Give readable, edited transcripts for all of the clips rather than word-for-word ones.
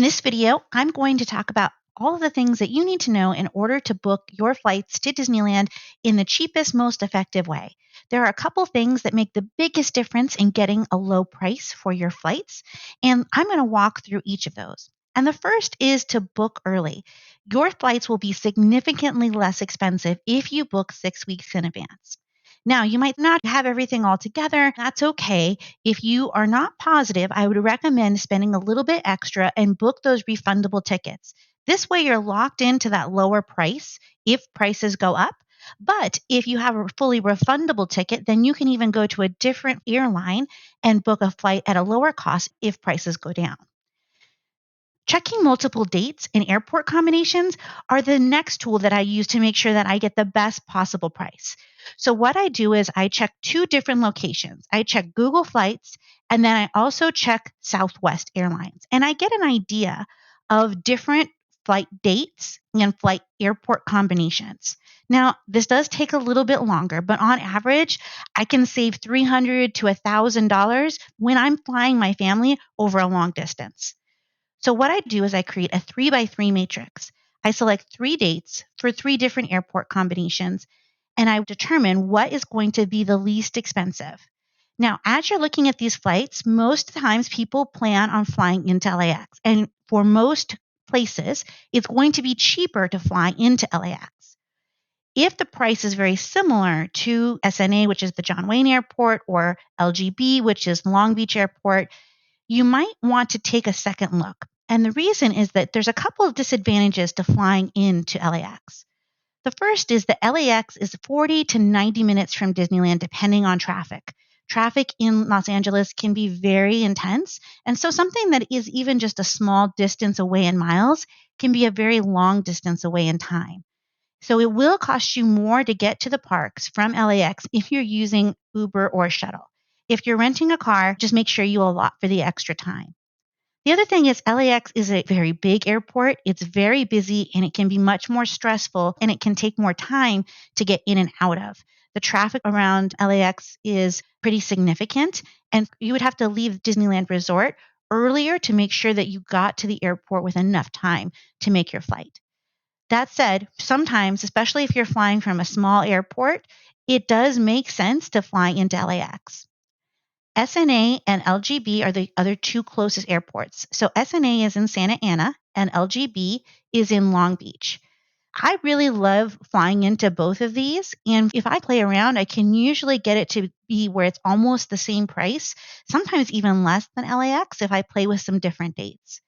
this video, I'm going to talk about all of the things that you need to know in order to book your flights to Disneyland in the cheapest, most effective way. There are a couple things that make the biggest difference in getting a low price for your flights, and I'm going to walk through each of those. And the first is to book early. Your flights will be significantly less expensive if you book 6 weeks in advance. Now, you might not have everything all together. That's okay. If you are not positive, I would recommend spending a little bit extra and book those refundable tickets. This way, you're locked into that lower price if prices go up. But if you have a fully refundable ticket, then you can even go to a different airline and book a flight at a lower cost if prices go down. Checking multiple dates and airport combinations are the next tool that I use to make sure that I get the best possible price. So, what I do is I check two different locations. I check Google Flights, and then I also check Southwest Airlines. And I get an idea of different flight dates and flight airport combinations. Now, this does take a little bit longer, but on average, I can save $300 to $1,000 when I'm flying my family over a long distance. So what I do is I create a 3x3 matrix. I select 3 dates for 3 different airport combinations, and I determine what is going to be the least expensive. Now, as you're looking at these flights, most times people plan on flying into LAX. And for most places, it's going to be cheaper to fly into LAX. If the price is very similar to SNA, which is the John Wayne Airport, or LGB, which is Long Beach Airport, you might want to take a second look. And the reason is that there's a couple of disadvantages to flying into LAX. The first is that LAX is 40 to 90 minutes from Disneyland, depending on traffic. Traffic in Los Angeles can be very intense. And so something that is even just a small distance away in miles can be a very long distance away in time. So it will cost you more to get to the parks from LAX if you're using Uber or shuttle. If you're renting a car, just make sure you allot for the extra time. The other thing is LAX is a very big airport. It's very busy and it can be much more stressful and it can take more time to get in and out of. The traffic around LAX is pretty significant, and you would have to leave Disneyland Resort earlier to make sure that you got to the airport with enough time to make your flight. That said, sometimes, especially if you're flying from a small airport, it does make sense to fly into LAX. SNA and LGB are the other two closest airports. So SNA is in Santa Ana and LGB is in Long Beach. I really love flying into both of these. And if I play around, I can usually get it to be where it's almost the same price, sometimes even less than LAX if I play with some different dates.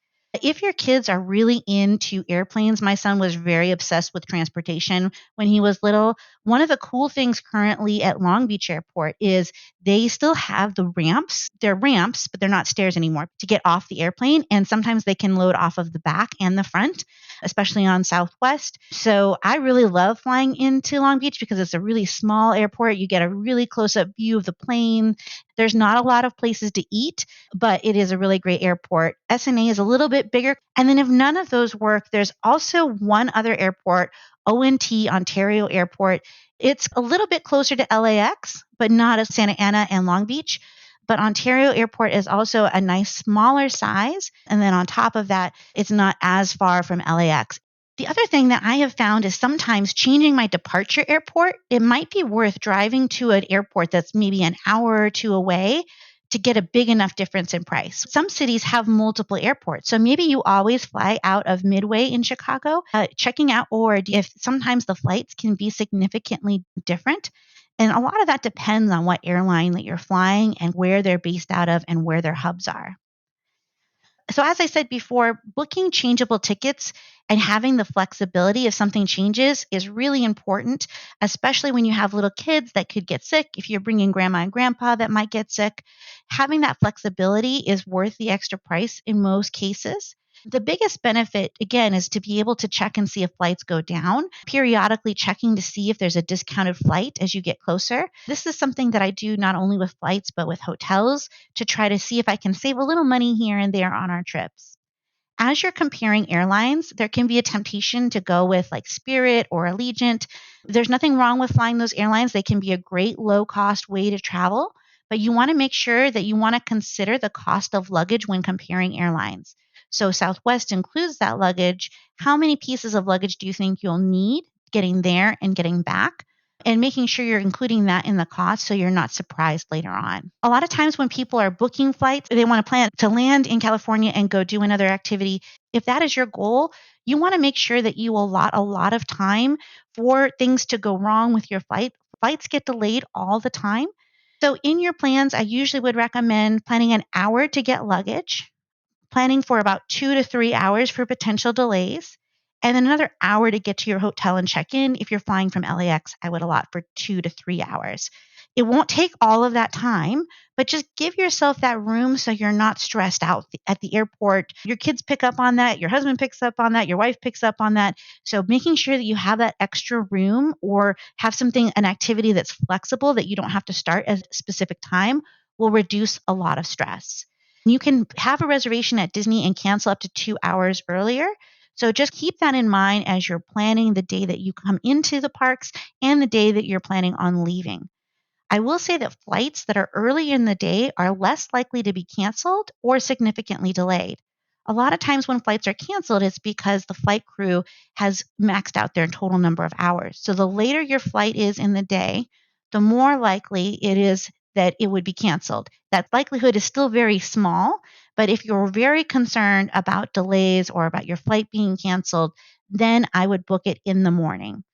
If your kids are really into airplanes, my son was very obsessed with transportation when he was little. One of the cool things currently at Long Beach Airport is they still have the ramps. They're ramps, but they're not stairs anymore to get off the airplane. And sometimes they can load off of the back and the front, especially on Southwest. So I really love flying into Long Beach because it's a really small airport. You get a really close up view of the plane. There's not a lot of places to eat, but it is a really great airport. SNA is a little bit bigger. And then if none of those work, there's also one other airport, ONT, Ontario Airport. It's a little bit closer to LAX, but not as Santa Ana and Long Beach. But Ontario Airport is also a nice smaller size. And then on top of that, it's not as far from LAX. The other thing that I have found is sometimes changing my departure airport. It might be worth driving to an airport that's maybe an hour or two away to get a big enough difference in price. Some cities have multiple airports. So maybe you always fly out of Midway in Chicago, checking out, or if sometimes the flights can be significantly different. And a lot of that depends on what airline that you're flying and where they're based out of and where their hubs are. So as I said before, booking changeable tickets and having the flexibility if something changes is really important, especially when you have little kids that could get sick. If you're bringing grandma and grandpa that might get sick, having that flexibility is worth the extra price in most cases. The biggest benefit, again, is to be able to check and see if flights go down, periodically checking to see if there's a discounted flight as you get closer. This is something that I do not only with flights, but with hotels to try to see if I can save a little money here and there on our trips. As you're comparing airlines, there can be a temptation to go with like Spirit or Allegiant. There's nothing wrong with flying those airlines. They can be a great low cost way to travel, but you want to make sure that you want to consider the cost of luggage when comparing airlines. So Southwest includes that luggage. How many pieces of luggage do you think you'll need getting there and getting back? And making sure you're including that in the cost so you're not surprised later on. A lot of times when people are booking flights, they want to plan to land in California and go do another activity. If that is your goal, you want to make sure that you allot a lot of time for things to go wrong with your flight. Flights get delayed all the time. So in your plans, I usually would recommend planning an hour to get luggage, planning for about 2 to 3 hours for potential delays, and then another hour to get to your hotel and check in. If you're flying from LAX, I would allot for 2 to 3 hours. It won't take all of that time, but just give yourself that room so you're not stressed out at the airport. Your kids pick up on that, your husband picks up on that, your wife picks up on that. So making sure that you have that extra room or have something, an activity that's flexible that you don't have to start at a specific time will reduce a lot of stress. You can have a reservation at Disney and cancel up to 2 hours earlier. So just keep that in mind as you're planning the day that you come into the parks and the day that you're planning on leaving. I will say that flights that are early in the day are less likely to be canceled or significantly delayed. A lot of times when flights are canceled, it's because the flight crew has maxed out their total number of hours. So the later your flight is in the day, the more likely it is that it would be canceled. That likelihood is still very small, but if you're very concerned about delays or about your flight being canceled, then I would book it in the morning.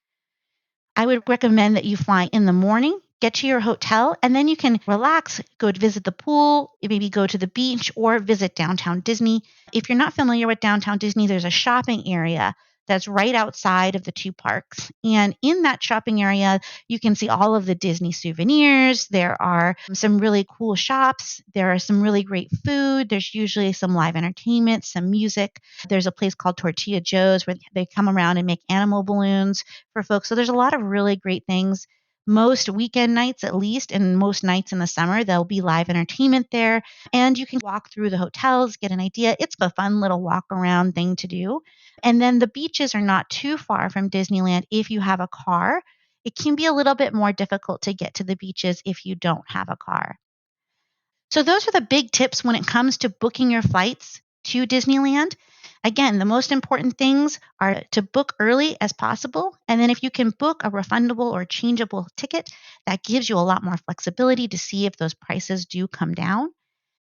I would recommend that you fly in the morning, get to your hotel, and then you can relax, go to visit the pool, maybe go to the beach or visit downtown Disney. If you're not familiar with downtown Disney, there's a shopping area that's right outside of the two parks. And in that shopping area, you can see all of the Disney souvenirs. There are some really cool shops. There are some really great food. There's usually some live entertainment, some music. There's a place called Tortilla Joe's where they come around and make animal balloons for folks. So there's a lot of really great things. Most weekend nights, at least, and most nights in the summer, there'll be live entertainment there. And you can walk through the hotels, get an idea. It's a fun little walk around thing to do. And then the beaches are not too far from Disneyland if you have a car. It can be a little bit more difficult to get to the beaches if you don't have a car. So, those are the big tips when it comes to booking your flights to Disneyland. Again, the most important things are to book early as possible. And then, if you can book a refundable or changeable ticket, that gives you a lot more flexibility to see if those prices do come down.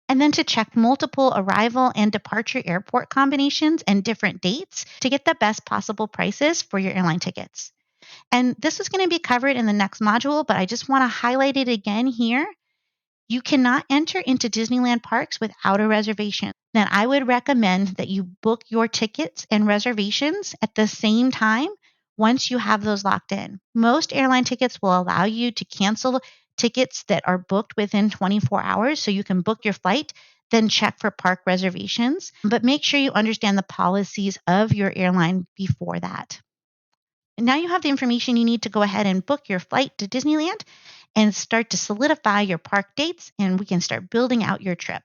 And then to check multiple arrival and departure airport combinations and different dates to get the best possible prices for your airline tickets. And this is going to be covered in the next module, but I just want to highlight it again here. You cannot enter into Disneyland parks without a reservation. Then I would recommend that you book your tickets and reservations at the same time once you have those locked in. Most airline tickets will allow you to cancel tickets that are booked within 24 hours, so you can book your flight, then check for park reservations. But make sure you understand the policies of your airline before that. And now you have the information you need to go ahead and book your flight to Disneyland and start to solidify your park dates, and we can start building out your trip.